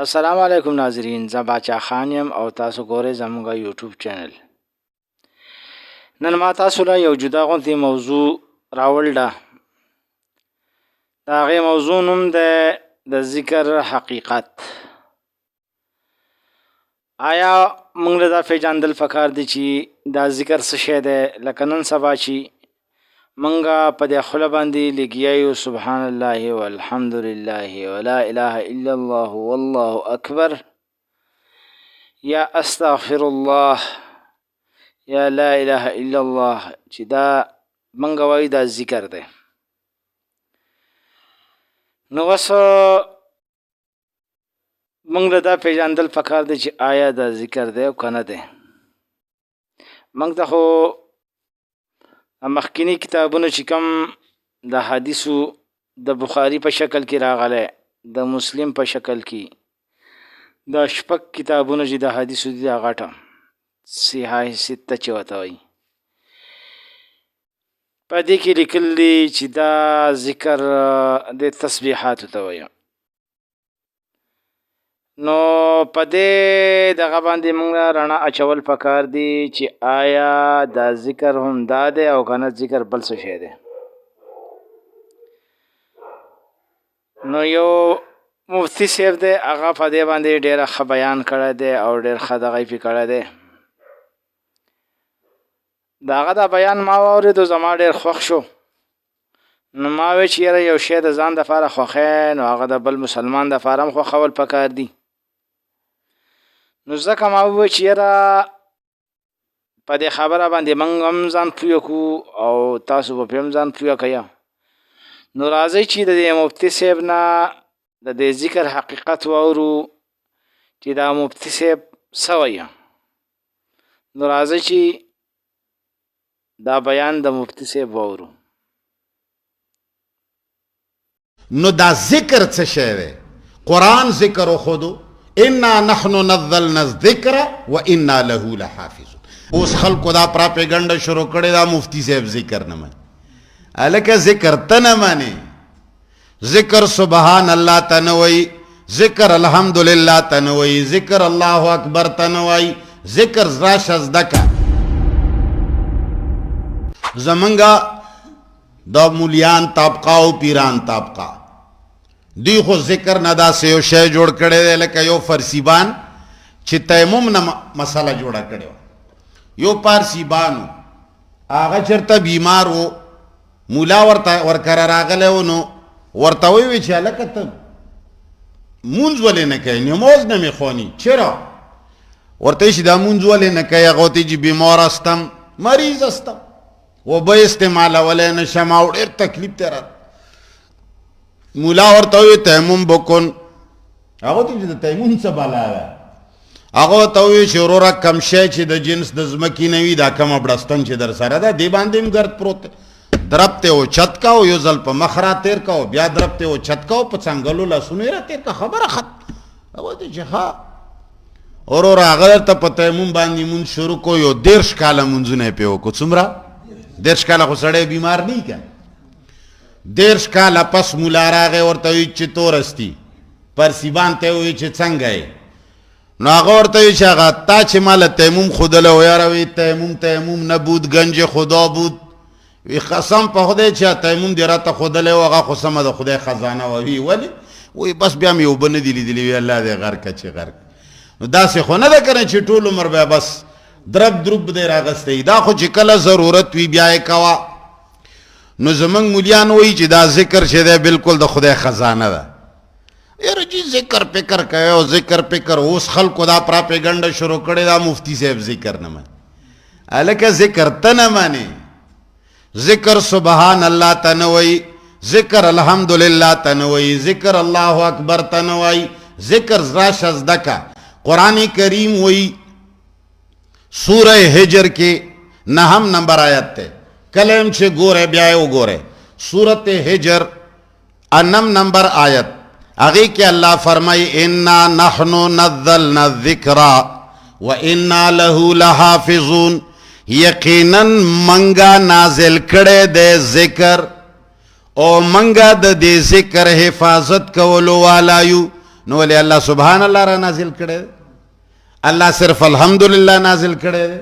السلام علیکم ناظرین، زه باچا خان یم او تاسو ګورئ زموږ یوټیوب چینل. نن ما تاسو له یو جدا غوندې موضوع راوړل ده. د هغې موضوع نوم دی د ذکر حقیقت. آیا موږ له دا پیژندل پکار دي چې دا ذکر څه شی دی؟ لکه نن سبا چې موږ په دې خوله باندې لګیا یو سبحان الله والحمد لله ولا اله الا الله والله اکبر، یا استغفر الله، یا لا اله الا الله، چې دا موږ وایو دا ذکر دی. نو اوس موږ له دا پیژندل پکار دی چې آیا دا ذکر دی او که نه دی. موږ ته خو مخکینی کتابونه چې کوم د حدیثو د بخاري په شکل کې راغلی، د مسلم په شکل کې، دا شپږ کتابونه چې د حدیثو دي دا غټه صحاح سته چې ورته وایي، په دې کې لیکل دي چې دا ذکر د تسبیحاتو ته وایي. نو په دې دغه باندې موږ رڼا اچول پکار دي چې آیا دا ذکر هم دا دی او که نه ذکر بل څه شی دی. نو یو مفتی صاحب دی، هغه په دې باندې ډېره ښه بیان کړی دی او ډېر ښه دغه یې پې کړی دی. د هغه دا بیان ما واورېدو، زما ډېر خوښ شو. نو ما وی چې یاره یو شی د ځان دپاره خوښی نو هغه د بل مسلمان دپاره هم خوښول پکار دي. نو ځکه ما وویل چې یاره په دې خبره باندې موږ هم ځان پویه کړو او تاسو به پرې هم ځان پویه کوئ. نو راځئ چې د دې مفتي صاحب نه د دې ذکر حقیقت واورو چې دا مفتي صاحب څه وایي. نو راځئ چې دا بیان د مفتي صاحب واورو. نو دا ذکر څه شی دی؟ قرآن ذکر خودو انا نحن نزلنا الذکر و انا له لحافظون. اوس خلکو دا پراپیګنډه شروع کړې دا مفتی صاحب ذکر نه مانی. هلکه ذکر ته نه مانی، ذکر سبحان الله ته نه وایي، ذکر الحمدلله ته نه وایي، ذکر الله اکبر ته نه وایي، ذکر راشه زده که. زمونږه دا مولیان طبقه او پیران طبقه دی خو ذکر نه داسې یو شی جوړ کړی دی لکه یو فرسیبان چې تیمم نه مسله جوړه کړې وه. یو پارسیبان و، هغه چېرته بیمار و، مولا ورکره راغلی و، نو ورته ویې چې هلکه ته مونځ ولې نه کوې؟ نماز نه مې خواني. چرا؟ ورته یې چې دا مونځ ولې نه کوې؟ هغه ورته چې بیمار هستم، مریض هستم، اوبه استعمالولی نشم او ډېر تکلیف دی راته. مولا ورته وویل تیمم بکن. هغه ته چې د تیمم څه بلا ده؟ هغه ورته وویل چې وروره کم شی چې د جنس د ځمکې نه وي، دا کمه بړستن چې در سره ده دې باندې هم ګرد پروت دی، درب ته اوچت کا او یو ځل په مخ را تېر کا او بیا درب ته اوچت کا او په څنګلو لاسونو یې را تېر کا. خبره ختم. هغه ورته چې ښه وروره هغه درته په تیمم باندې مونځ شروع کو. یو 30 کاله مونځونه یې پې وکړو. څومره؟ 30 کاله خو سړی بیمار نه وي که. 30 کاله پس مولا راغی ورته وایي چې تورستی. پرسیبان ته یې وایي چې څنګه یې؟ نو هغه ورته وایي چې هغه تا چې ما له تیمم ښودلی و یاره وایي تیمم نه بود گنج خدا بود. وی قسم په خدای چې تیمم دې راته ښودلی و هغه خو سمه د خدای خزانه وه. وی ولې؟ وایي بس بیا مې اوبه نه دي لیدلي. وی الله دې غرقه چې غرق. نو داسې خو نه ده که نه چې ټول عمر بیا بس درب دروب دی راغستی. دا خو چې کله ضرورت وي بیا یې کوه. نو زمونږ مولیان وایي چې دا ذکر چې دی بلکل د خدای خزانه ده. یاره جی ذکر فکر کوي او ذکر فکر. اوس خلکو دا پراپیګنډه شروع کړې دا مفتی صاحب ذکر نه مانی. هلکه ذکر ته نه مانی، ذکر سبحان الله ته نه وایي، ذکر الحمدلله ته نه وایي، ذکر الله اکبر ته نه وایي، ذکر راشه زده که. قرآن کریم وایي سورہ حجر کې 9 نمبر آیت ته کلم چې ګوره بیا یې وګوره. سورت حجر 9 نمبر آیت هغې کې الله فرمایي انا نحن نزلنا الذکر و انا له لحافظون. یقینا منگا نازل کړی دی ذکر او منگا د دې ذکر حفاظت کولو والا یو. نو ولې الله سبحان الله را نازل کړی؟ الله صرف الحمدلله نازل کړی دی؟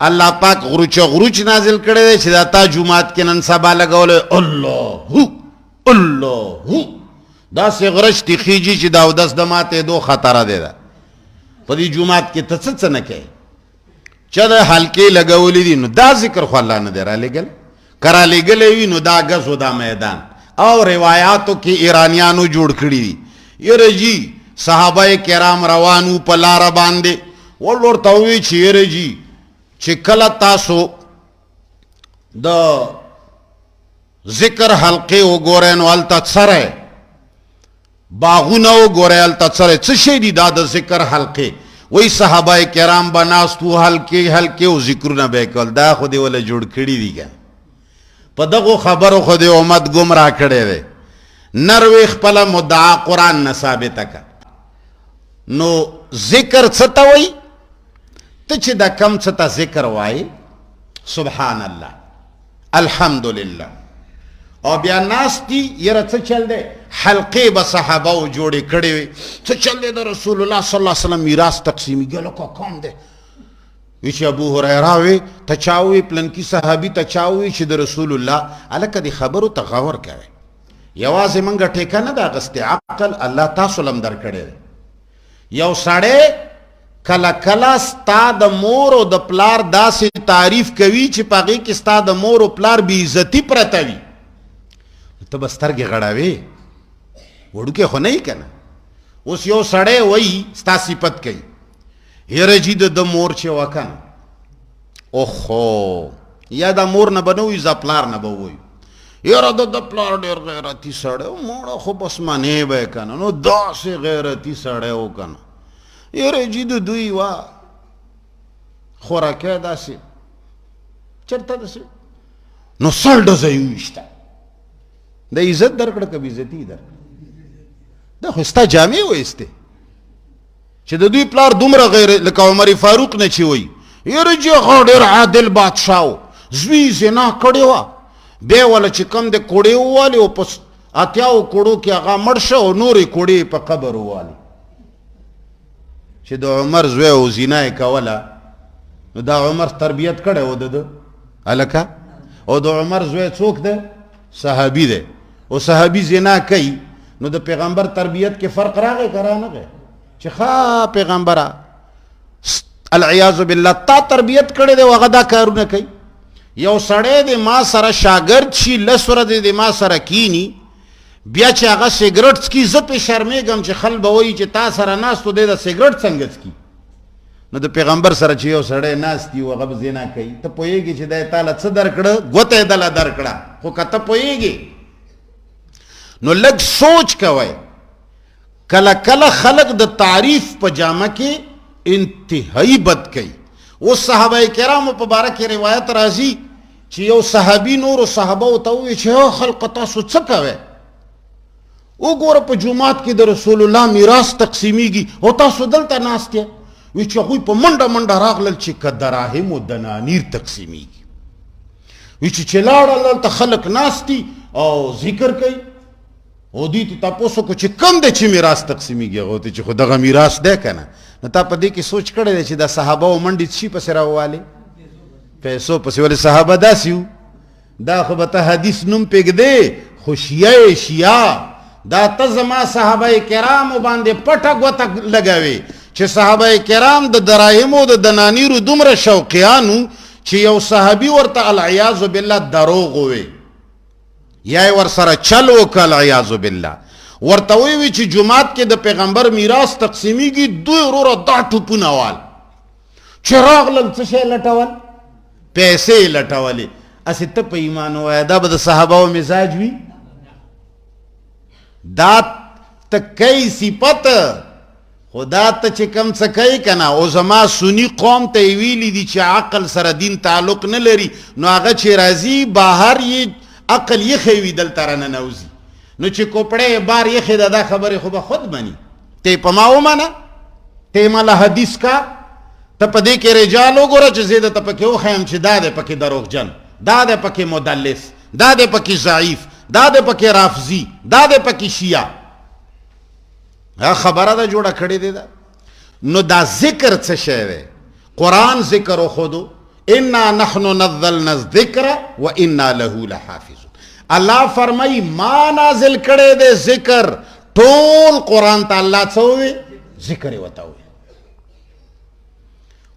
الله پاک غروچ نازل کړی دی چې دا تا جمعات کې نن سبا لګولی الله داسې غرشتې خیجي چې دا اودس د ماتېدو خطره دی ده. په دې جمعات کې ته څه نه کوې؟ چا د حلقې لګولې دي نو دا ذکر خو الله نه دی رالیږلی. که رالیږلی وي نو دا ګز و دا میدان او روایاتو کې ایرانیانو جوړ کړي دي. یره جي صحابه کرام روانو په لاره باندې ول ورته ووایي چې یره جي چې کله تاسو د ذکر حلقې وګورئ نو هلته څری باغونه وګورئ هلته څری څه شی دي دا د ذکر حلقې؟ وی صحابه کرام به ناست وو حلقې او ذکرونه به یې کول. دا خو دې وله جوړ کړي دي که په دغو خبرو خو دې امت ګمراه کړی دی. نروې خپله مدعا قرآن نه ثابته که. نو ذکر څه ته وایي؟ ته چې دا کم څه ته ذکر وایي سبحان الله الحمدلله او بیا ناست دي یره څه چل دی؟ حلقې به صحابهو جوړې کړې وي. څه چل دی د رسول الله صلی الله علیه وسلم میراث تقسیمیږي. لکه کوم دی؟ وی چې ابو هریره وی ته چا وی پلنکي صحابي ته چا وی چې د رسول الله. هلکه دې خبرو ته غور کوئ. یوازې موږ ټیکه نه ده اخیستې، عقل الله تاسو لم در کړی دی. یو سړی کله کله ستا د مور او د پلار داسې تعریف کوي چې په هغې کې ستا د مور او پلار بې عزتي پرته وي. ته به سترګې غړوې، وړوکی خو نه یې که نه. اوس یو سړی وایي ستا صفت کوي یره جي د مور چې وه که نه اوخو یا د مور نه به نه وایي زه پلار نه به ووایو یاره د پلار ډېر غیرتي سړی و مړه خو بس منې به یې که نه. نو داسې غیرتي سړی و که نه یاره جي د دوی وه خوراکی داسې چېرته داسې نو سل ډزه یې وویشته. د عزت در کړه که بې عزتي در دا خو ستا جامې وایستې چې د دوی پلار دومره غیر لکه عمر فاروق نه چې وایي یاره جي هغه ډېر عادل بادشاه و زوی زنا کړې وه بیا والا چې کم د کوړې ووالې او په اتیاو کوړو کې هغه مړ شه او نورې کوړې په قبر ووالې. چې د عمر زوی او زنا یې کوله نو دا عمر تربیت کړی و د هلکه او د عمر زوی څوک دی؟ صحابي دی. او صحابي زنا کوي نو د پیغمبر تربیت کې فرق راغی که رانغی؟ چې ښه پیغمبره العیاذ بالله تا تربیت کړی دی او هغه دا کارونه کوي. یو سړی دی ما سره شاګرد شي 10 ورځې دی ما سره کینی بیا چې هغه سیګرټ څکي زه پې شرمېږم چې خل به وایي چې تا سره ناست و دی د سیګرټ څنګه څکي. نو د پیغمبر سره چې یو سړی ناست وي هغه به زنا کوي ته پوهېږې چې دی تاله څه درکړه؟ ګوته یې دله درکړه. خو که ته پوهېږې نو لږ سوچ کوئ. کله کله خلق د تعریف په جامه کې انتهایی بد کوي. اوس صحابه کرامو په باره کې روایت راځي چې یو صحابي نورو صحابهو ته ووایي چې ها خلقه تاسو څه کوئ؟ وګوره په جومات کې د رسول الله میراث تقسیمیږي او تاسو دلته ناست یې. وی چې هغوی په منډه منډه راغلل چې که دراهم و دنانیر تقسیمیږي. وی چې لاړل دلته خلق ناست دي او ذکر کوي او دوی ته تپوس وکړو چې کم دی چې میراث تقسیمیږي؟ هغه ورته چې خو دغه میراث دی که نه. نو تا په دې کې سوچ کړی دی چې دا صحابه و منډې څه شي پسې راووالې؟ پیسو پسې. ولې صحابه داسې وو؟ دا خو به ته حدیث نوم پرېږدې خو شیعه شیعه دا ته زما صحابه کرامو باندې پټه ګوته لګوې چې صحابه کرام د دراهمو د دنانیرو دومره شوقیانو چې یو صحابي ورته العیاذ بالله دروغ ووی یا یې ورسره چل وکړه العیاذ بالله. ورته ویې چې جومات کې د پیغمبر میراث تقسیمیږي دوی وروره دا ټوپونه وال چې راغلل څه شی لټول؟ پیسې یې لټولې. اسې ته په ایمان ووایه دا به د صحابهو مزاج وي؟ دا ته کوي صفت خدا ته چې کم څه کوي که نه. او زما سني قوم ته یې ویلي دي چې عقل سره دین تعلق نه لري نو هغه چې راځي بهر یې عقل یخی وي دلته راننوځي نو چې کوپړی بار یخی ده دا خبرې خو به خود مني. ته په ما ومنه ته ماله حدیث کا ته په دې کې رجال وګوره چې زه درته پکې وښیم چې دا دی پکې دروغجن دا دی پکې مدلس دا دی پکې ضعیف دا دی پکې رافضي دا دی پکې شیعه. خبره ده جوړه کړې دی دا. نو دا ذکر څه شی دی؟ قرآن ذکر خودو انا نحن نزلنا الذکر و انا له لحافظون. الله فرمای ما نازل کړی دی ذکر، ټول قرآن ته الله څه ووی؟ ذکر یې ورته ووی.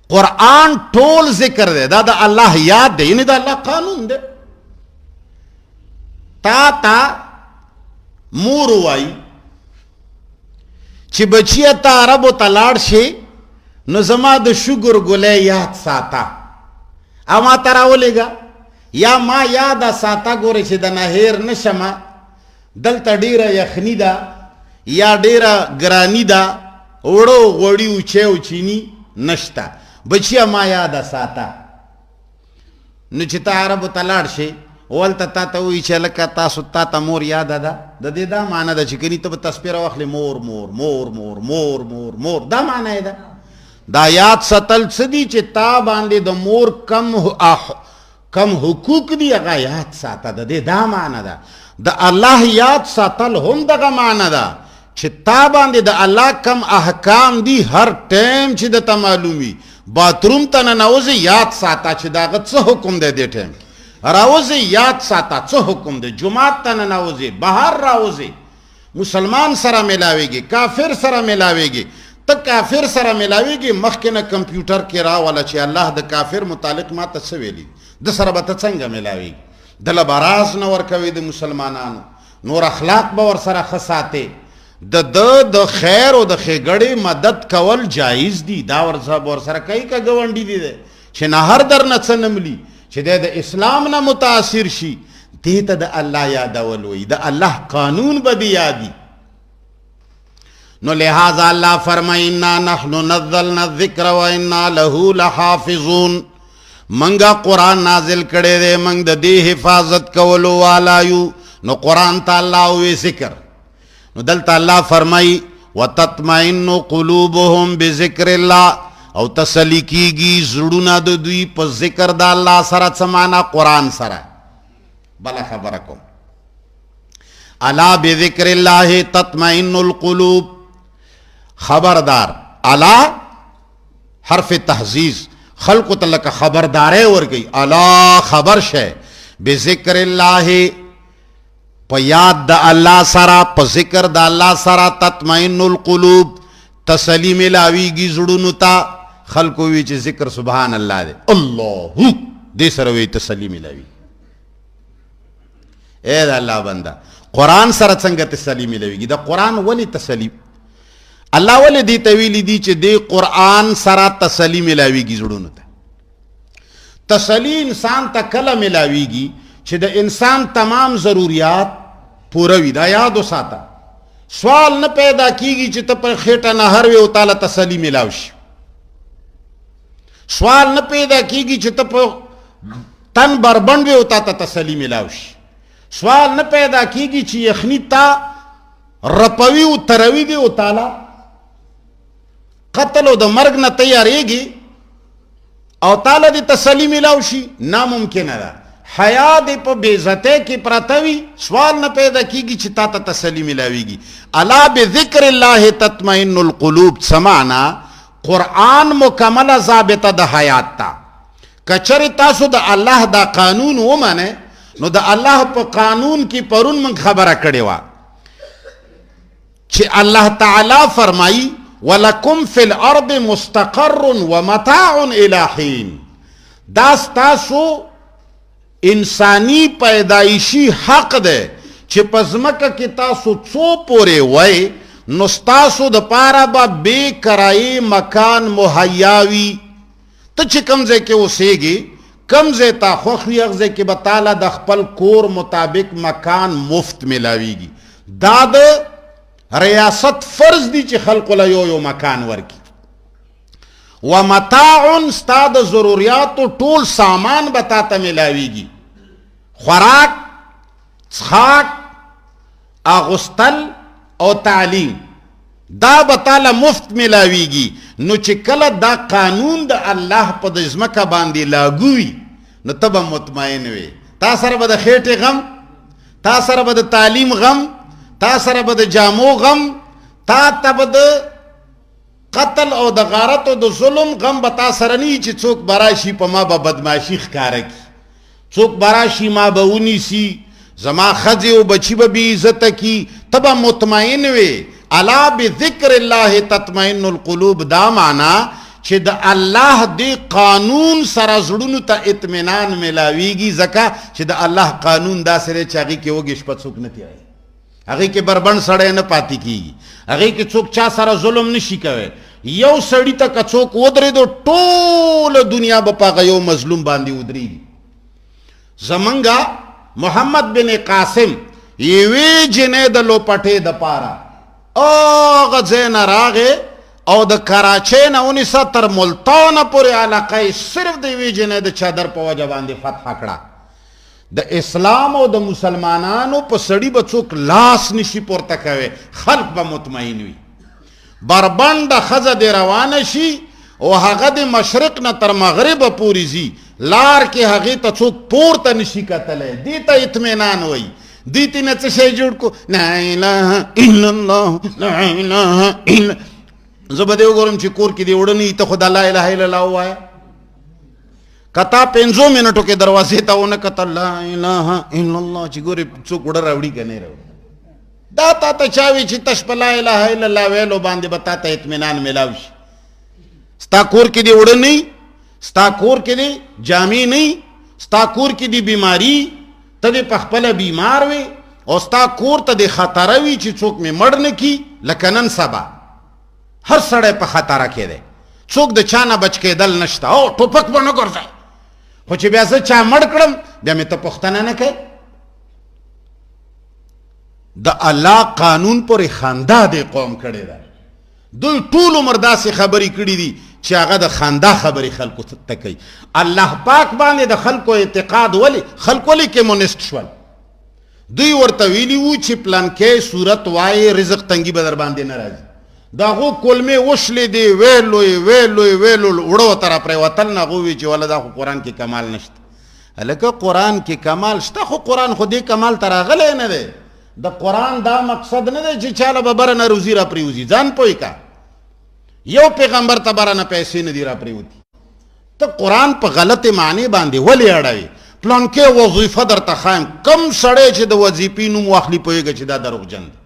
قرآن ټول ذکر دی، دا د الله یاد دی، یعنی د الله قانون دی. تا مور وای چې بچیه تا عربو ته لاړ شي نو زما د شګر ګلې یاد ساته، اما ته راولېږه یا ما یاده ساته ګورې چې د نهیر نشمه، دلته ډېره یخني ده یا ډېره ګراني ده، وړو غوړي اوچې او چینی نشته، بچیه ما یاده ساته. نو چې ته عربو ته لاړ شي ولته تا ته وایي چې لکه تاسو تا ته مور یاده ده، د دې دا معنی ده چې کني ته به تسپیره واخلې مور مور مور مور مور مور مور، دا معنی ده. دا یاد ساتل څه دي چې تا باندې د مور کم حقوق دي هغه یاد ساته، د دې دا معنی ده. د الله یاد ساتل هم دغه معنی ده چې تا باندې د الله کم احکام دي هر ټیم چې د ته معلومي. باتروم ته ننوځې یاد ساته چې د هغه څه حکم دی دې ټیم، راوځي یاد ساته څه حکم دی. جماعت ته ننوځې، بهر راوځې، مسلمان سره ملاویږي، کافر سره ملاویږي. ته کافر سره ملاویږي مخکې نه کمپیوټر کې راوله چې الله د کافر متعلق ما ته څه ویلي، د سره به ته څنګه ملاویږي. دله به راز نه ورکوي د مسلمانانو، نور اخلاق به ورسره ښه ساتې. د خیر او د ښېګړې مدد کول جایز دي، دا ورسره کوي که ګاونډي دي دی چې نهر در نه څه نه ملي، چې د اسلام نه متاثر شي، دې ته د الله یادول وي، د الله قانون به دې یادي. نو لہذا اللہ فرمائی انا نحن نزلنا الذکر و انا له لحافظون. منگا قرآن نازل کڑے دے، منگ دا دی حفاظت کولو والا یو. نو قرآن تا اللہ ہوئے ذکر، نو دلتا اللہ فرمائی وتطمئن قلوبهم بذکر اللہ، او تسلی کیگی زڑونا دو دوی پا ذکر دا اللہ سرا. سمانا قرآن سرا بلا خبرکم الا بذکر اللہ تطمئن القلوب. خبردار الا حرف تحزیز خلق تلک خبردارے ور گئی، الا خبر شے بذکر اللہ پا یاد دا اللہ سرا، پا ذکر دا اللہ سرا تطمئن القلوب تسلی ملاویگی زڑونو تا. خلقوی چی ذکر سبحان اللہ دے اللہ دے سروی تسلی ملاوی. اے دا اللہ بندہ قرآن سرا څنګه تسلی ملاویگی؟ دا قرآن ولی تسلی اللہ ولی دی تویلی دی چی دی قرآن سرا تسلی ملاویگی زڑونو تا. تسلی انسان تا کلا ملاویگی چی دا انسان تمام ضروریات پوروی. دا یادو ساتا سوال نہ پیدا کیگی چی تا پر خیٹا نہر وی اتالا تسلی ملاوشی. سوال نہ پیدا کیگی چی تا پر تن بربند وی اتا تا تسلی ملاوشی. سوال نہ پیدا کیگی چی یخنی تا رپوی و تروی دی اتالا قتل و دا مرگ نہ تیاریگی او تعالی دی تسلی ملاوشی. ناممکن ہے. حیا دی پا بیزتے کی پراتوی سوال نہ پیدا کیگی چی تا تسلی ملاویگی. الا بذکر اللہ تطمئن القلوب. سمانا قرآن مکمل ضابطہ دا حیات تا. کچر تاسو دا اللہ دا قانون ومانے نو دا اللہ پا قانون کی پرون من خبر کڑیوا چی اللہ تعالی فرمائی وَلَكُمْ فِي الْأَرْضِ مُسْتَقَرٌ وَمَتَاعٌ إِلَى حِينٍ. داستاسو انسانی پیدائشی حق دے چی پزمکہ کی تاسو چو پورے وائے نستاسو دا پارا با بے کرائی مکان محیاوی. تا چی کمزے کے اسے گی کمزے تا خوخوی اغزے کی بطالہ دا خپل کور مطابق مکان مفت ملاوی گی. داد ریاست فرض دی چی خلق لیو مکان ورکی. ومتاعن ستاد ضروریات و طول سامان بتاتا ملاوی گی. خوراک، څښاک، اغسطل او تعلیم دا بتالا مفت ملاوی گی. نو چی کل دا قانون دا اللہ پا دا ازمکا باندی لاگوی نو تبا مطمئن وی. تا سر با دا خیٹ غم، تا سر با دا تعلیم غم، تا سر با دا جامو غم، تا تب د قتل او د غارت او د ظلم غم بتا سره نی چې څوک براشي په ما به بدمعشي ښکاره کی، څوک براشي ما به ونیسي، زما ښځې او بچي به بې عزته کی، ته به مطمئن وې. الا بذکر الله تطمئن القلوب، دا معنا چې د الله دی قانون سره زړونو ته اطمینان ملاویږي، ځکه چې د الله قانون داسې دی چې هغې کې وږې شپه څوک نه تېروي، هغې کې بربند سړی نه پاتې کېږي، هغې کې څوک چا سره ظلم نشي کوی. یو سړي ته که څوک ودرېدو ټوله دنیا به په هغه یو مظلوم باندې ودرېږي. زمونږ محمد بن قاسم یوې جنۍ د لوپټې دپاره هغه ځای نه راغې او د کراچۍ نه ونیسه تر ملتانه پورې علاقه یې صرف د یوې جنۍ د چادر په وجه باندې فتح کړه. د اسلام او د مسلمانانو په سړي به څوک لاس نشي پورته کوي، خلق به مطمئن وي. بربنده ښځه دې روانه شي او هغه د مشرق نه تر مغربه پورې ځي، لار کې هغې ته څوک پورته نشي کتلی، دې ته اطمینان وایي. دوی ته نه څه شی جوړ کو، لا اله الا الله لا اله الا. زه به دې وګورم چې کور کې دې وړه نه وي، ته خو دا لا اله الا الله ووایه. که تا 5 منټو کې دروازې ته ونه کتل لا اله الا الله چې ګورې څوک وړه راوړي که نه راوړي، دا تا ته چا وي چې تش په لا اله الا الله ویلو باندې به تا ته اطمینان میلاو شي. ستا کور کې دې وړه نه وي، ستا کور کې دې جامې نه وي، ستا کور کې دې بیماري، ته دې په خپله بیمار وي او ستا کور ته دې خطره وي چې څوک مې مړ نه کي. لکه نن سبا هر سړی په خطره کې دی، څوک د چا نه بچ کېدل نشته. او ټوپک به نه ګرځئ، خو چې بیا زه چا مړ کړم بیا مې ته پوښتنه نه کوې. د الله قانون پورې خندا دې قوم کړې ده. دوی ټول عمر داسې خبرې کړي دي چې هغه د خندا خبرې خلکو ته کوي. الله پاک باندې د خلکو اعتقاد خلک ولې کمونیسټ شول؟ دوی ورته ویلي وو چې پلانکې صورت وایي رزق تنګي به در باندې نه راځي. د هغو کلمې وشلې دي، ویلوی ویلوی ویلو وړه ورته را پرېوتل نه. هغو وی چې وله دا خو قرآن کې کمال نشته. هلکه قرآن کې کمال شته، خو قرآن خو دې کمال ته راغلی نه دی. د قرآن دا مقصد نه دی چې چاله به بره نه روزي را پرېوځي. ځان پوه که یو پیغمبر ته بره نه پیسې نه دي را پرېوتي. ته قرآن په غلطې معنی باندې ولې اړوي؟ پلانکې وظیفه درته ښایم، کم سړی چې د وظیفې نوم واخلي پوهېږه چې دا دروغجن دی.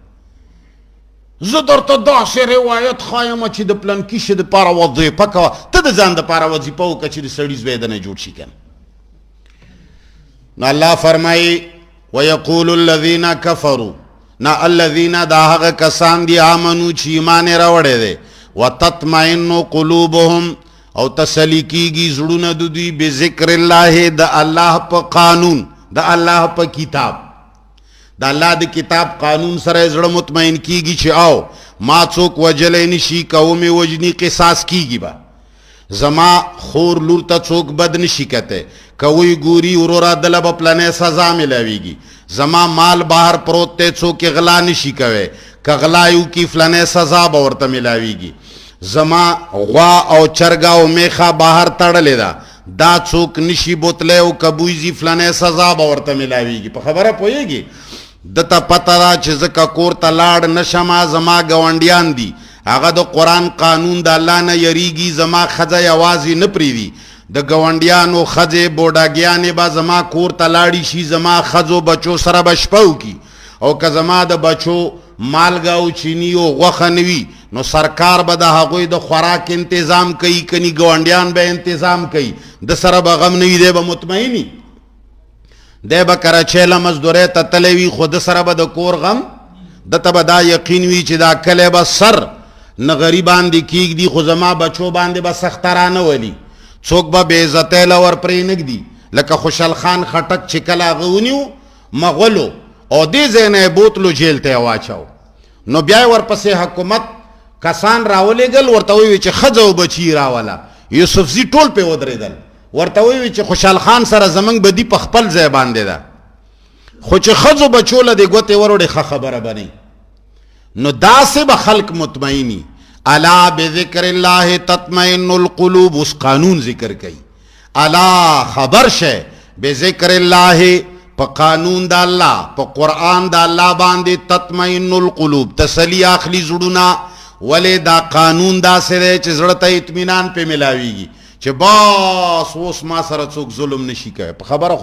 زه درته داسې روایت ښایم چې د پلانکي شي دپاره وظیفه کوه، ته د ځان دپاره وظیفه وکړه چې د سړي زوی د نه جوړ شي که نه. نو الله فرمایي ویقول الذین کفروا، نه الذین دا هغه کسان دي آمنو چې ایمان یې راوړی دی، وتطمئن قلوبهم او تسلی کیږي زړونه د دوی بذکر الله، د الله په قانون، د الله په کتاب، د الله د کتاب قانون سره زړه مطمئن کیږي چې او ما څوک وجلی نشي، که ومې وجني قصاص کیږي به، زما خور لور ته څوک بد نشي کتی، که وی ګوري وروره دله به پلنی سزا میلاویږي، زما مال بهر پروت دی څوک غلا نشي کوی، که غلا یو کی فلنی سزا به ورته میلاویږي، زما غوا او چرګه او میخه بهر تړلې ده، دا څوک نشي بوتلی او که بویځي فلنی سزا به ورته میلاویږي. په خبره پوهېږي؟ دته پته ده چې زه که کور ته لاړ نشمه، زما ګاونډیان دي، هغه د قرآن قانون د الله نه یریږي، زما ښځه یوازې نه پرېږدي، د ګاونډیانو ښځې بوډاګیانې به زما کور ته لاړې شي، زما ښځو بچو سره به شپه وکړي، او که زما د بچو مالګه او چینی او غوښه نه وي نو سرکار به د هغوی د خوراک انتظام کوي، کني ګاونډیان به انتظام کوي، د سره به غم نه وي، دی به مطمئني. دی به کراچۍ له مزدورۍ ته تلی وي، خو د سره به د کور غم، دته به دا یقین وي چې دا کلی به سر نغري باندې کېږدي، خو زما بچو باندې به سخته رانه ولي، څوک به بې عزتی له ور پرې نږدي. لکه خوشحال خان خټک چې کله هغه ونیو مغولو او دې ځای نه یې بوتلو جیل ته یې واچو، نو بیا یې ورپسې حکومت کسان راولېږل، ورته ویې چې ښځه او بچي راوله، یوسفزي ټول پې ودرېدل، ورته ویې چې خوشحال خان سره زمونږ بدي په خپل ځای باندې ده، خو چې ښځو بچو له دې ګوتې وروړې ښه خبره به نه. نو داسې به خلق مطمئني. الا بذکر الله تطمئن القلوب، اوس قانون ذکر کوي. الا خبر شه بذکر الله په قانون د الله په قرآن د الله باندې تطمئن القلوب تسلی اخلي زړونه. ولې دا قانون داسې دی چې زړه ته اطمینان پې ملاویږي چې بس اوس ما سره څوک ظلم نشي کوي. په خبره